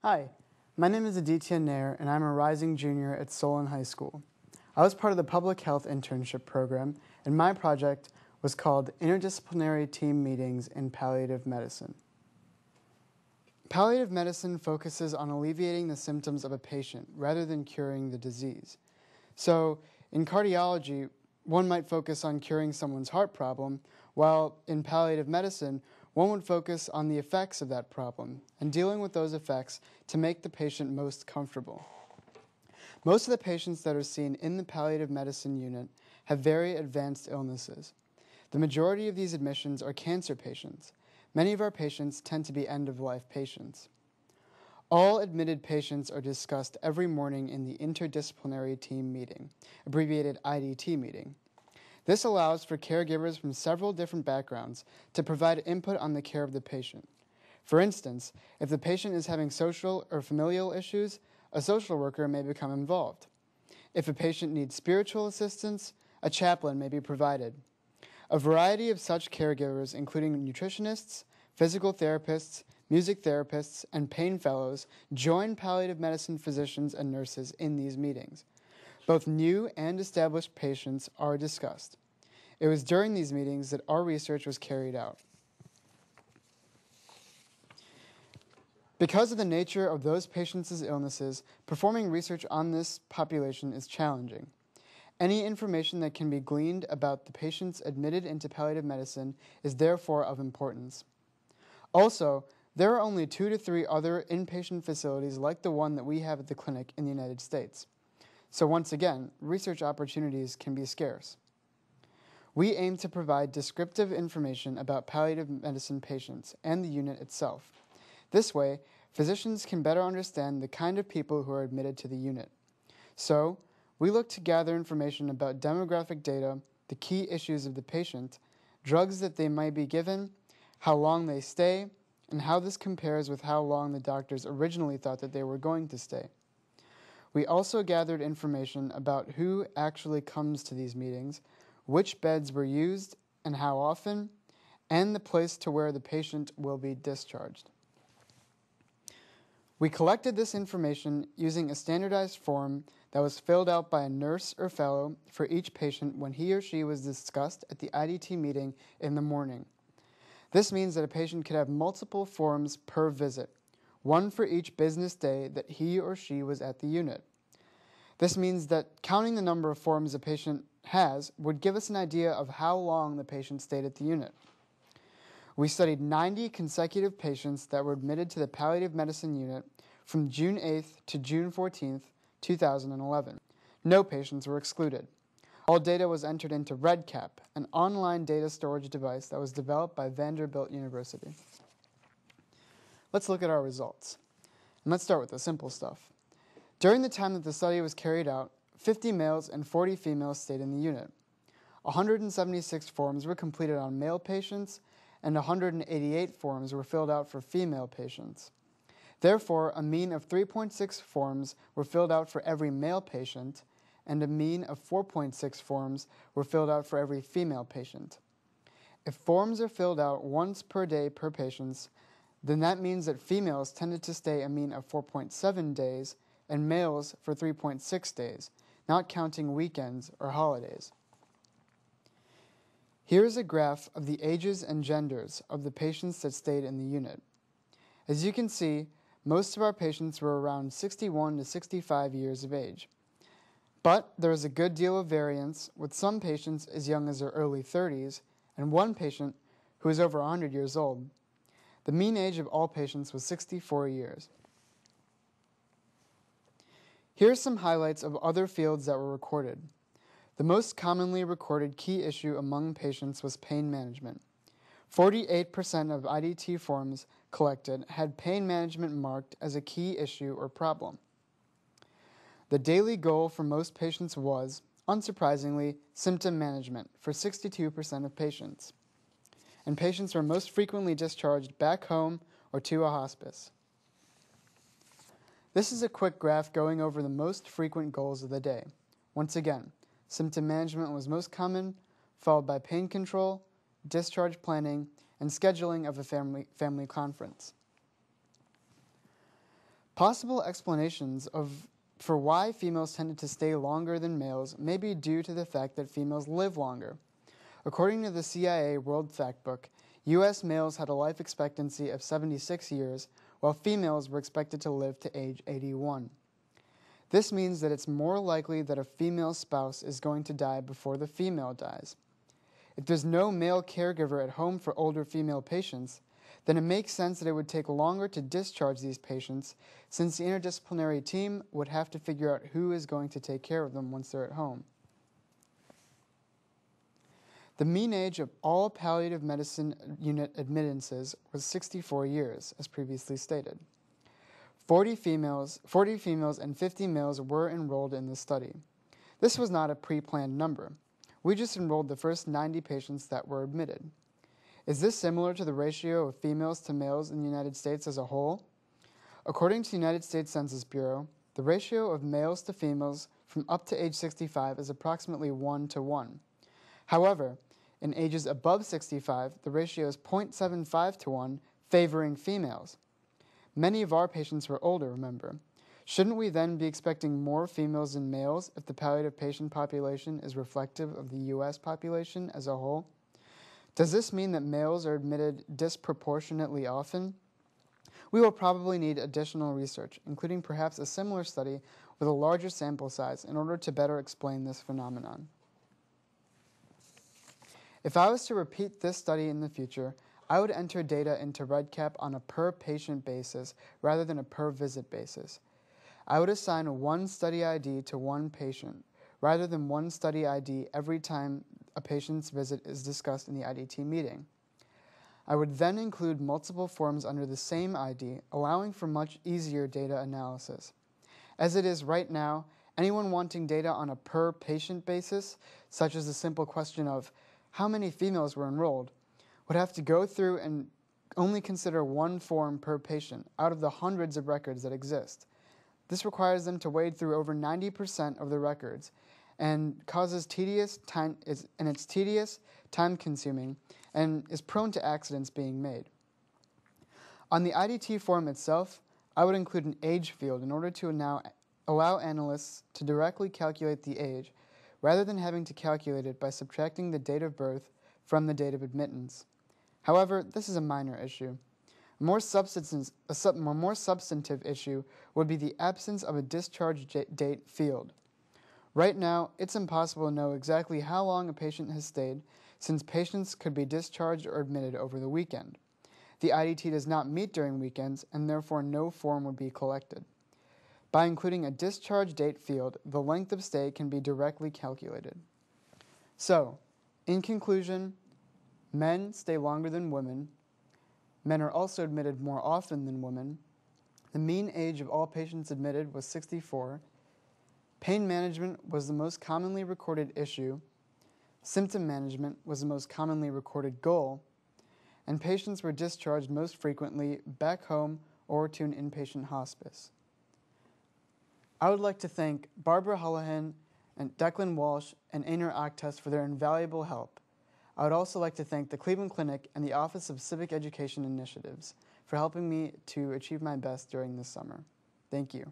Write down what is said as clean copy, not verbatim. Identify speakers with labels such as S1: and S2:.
S1: Hi, my name is Aditya Nair, and I'm a rising junior at Solon High School. I was part of the public health internship program, and my project was called Interdisciplinary Team Meetings in Palliative Medicine. Palliative medicine focuses on alleviating the symptoms of a patient rather than curing the disease. So, in cardiology, one might focus on curing someone's heart problem, while in palliative medicine, one would focus on the effects of that problem and dealing with those effects to make the patient most comfortable. Most of the patients that are seen in the palliative medicine unit have very advanced illnesses. The majority of these admissions are cancer patients. Many of our patients tend to be end-of-life patients. All admitted patients are discussed every morning in the Interdisciplinary Team Meeting, abbreviated IDT meeting. This allows for caregivers from several different backgrounds to provide input on the care of the patient. For instance, if the patient is having social or familial issues, a social worker may become involved. If a patient needs spiritual assistance, a chaplain may be provided. A variety of such caregivers, including nutritionists, physical therapists, music therapists, and pain fellows, join palliative medicine physicians and nurses in these meetings. Both new and established patients are discussed. It was during these meetings that our research was carried out. Because of the nature of those patients' illnesses, performing research on this population is challenging. Any information that can be gleaned about the patients admitted into palliative medicine is therefore of importance. Also, there are only 2 to 3 other inpatient facilities like the one that we have at the clinic in the United States. So once again, research opportunities can be scarce. We aim to provide descriptive information about palliative medicine patients and the unit itself. This way, physicians can better understand the kind of people who are admitted to the unit. So, we look to gather information about demographic data, the key issues of the patient, drugs that they might be given, how long they stay, and how this compares with how long the doctors originally thought that they were going to stay. We also gathered information about who actually comes to these meetings, which beds were used and how often, and the place to where the patient will be discharged. We collected this information using a standardized form that was filled out by a nurse or fellow for each patient when he or she was discussed at the IDT meeting in the morning. This means that a patient could have multiple forms per visit, one for each business day that he or she was at the unit. This means that counting the number of forms a patient has would give us an idea of how long the patient stayed at the unit. We studied 90 consecutive patients that were admitted to the palliative medicine unit from June 8th to June 14th, 2011. No patients were excluded. All data was entered into REDCap, an online data storage device that was developed by Vanderbilt University. Let's look at our results. And let's start with the simple stuff. During the time that the study was carried out, 50 males and 40 females stayed in the unit. 176 forms were completed on male patients, and 188 forms were filled out for female patients. Therefore, a mean of 3.6 forms were filled out for every male patient, and a mean of 4.6 forms were filled out for every female patient. If forms are filled out once per day per patient, then that means that females tended to stay a mean of 4.7 days and males for 3.6 days, not counting weekends or holidays. Here is a graph of the ages and genders of the patients that stayed in the unit. As you can see, most of our patients were around 61 to 65 years of age. But there is a good deal of variance, with some patients as young as their early 30s and one patient who is over 100 years old. The mean age of all patients was 64 years. Here are some highlights of other fields that were recorded. The most commonly recorded key issue among patients was pain management. 48% of IDT forms collected had pain management marked as a key issue or problem. The daily goal for most patients was, unsurprisingly, symptom management for 62% of patients. And patients were most frequently discharged back home or to a hospice. This is a quick graph going over the most frequent goals of the day. Once again, symptom management was most common, followed by pain control, discharge planning, and scheduling of a family conference. Possible explanations for why females tended to stay longer than males may be due to the fact that females live longer. According to the CIA World Factbook, U.S. males had a life expectancy of 76 years, while females were expected to live to age 81. This means that it's more likely that a female spouse is going to die before the female dies. If there's no male caregiver at home for older female patients, then it makes sense that it would take longer to discharge these patients, since the interdisciplinary team would have to figure out who is going to take care of them once they're at home. The mean age of all palliative medicine unit admittances was 64 years, as previously stated. 40 females and 50 males were enrolled in the study. This was not a pre-planned number. We just enrolled the first 90 patients that were admitted. Is this similar to the ratio of females to males in the United States as a whole? According to the United States Census Bureau, the ratio of males to females from up to age 65 is approximately 1 to 1. However, in ages above 65, the ratio is 0.75 to 1, favoring females. Many of our patients were older, remember. Shouldn't we then be expecting more females than males if the palliative patient population is reflective of the U.S. population as a whole? Does this mean that males are admitted disproportionately often? We will probably need additional research, including perhaps a similar study with a larger sample size in order to better explain this phenomenon. If I was to repeat this study in the future, I would enter data into REDCap on a per-patient basis rather than a per-visit basis. I would assign one study ID to one patient, rather than one study ID every time a patient's visit is discussed in the IDT meeting. I would then include multiple forms under the same ID, allowing for much easier data analysis. As it is right now, anyone wanting data on a per-patient basis, such as the simple question of how many females were enrolled, would have to go through and only consider one form per patient out of the hundreds of records that exist. This requires them to wade through over 90% of the records and causes it's tedious, time-consuming, and is prone to accidents being made. On the IDT form itself, I would include an age field in order to now allow analysts to directly calculate the age, rather than having to calculate it by subtracting the date of birth from the date of admittance. However, this is a minor issue. A more substantive issue would be the absence of a discharge date field. Right now, it's impossible to know exactly how long a patient has stayed, since patients could be discharged or admitted over the weekend. The IDT does not meet during weekends, and therefore no form would be collected. By including a discharge date field, the length of stay can be directly calculated. So, in conclusion, men stay longer than women. Men are also admitted more often than women. The mean age of all patients admitted was 64. Pain management was the most commonly recorded issue. Symptom management was the most commonly recorded goal. And patients were discharged most frequently back home or to an inpatient hospice. I would like to thank Barbara Hullahan and Declan Walsh and Einar Akhtas for their invaluable help. I would also like to thank the Cleveland Clinic and the Office of Civic Education Initiatives for helping me to achieve my best during this summer. Thank you.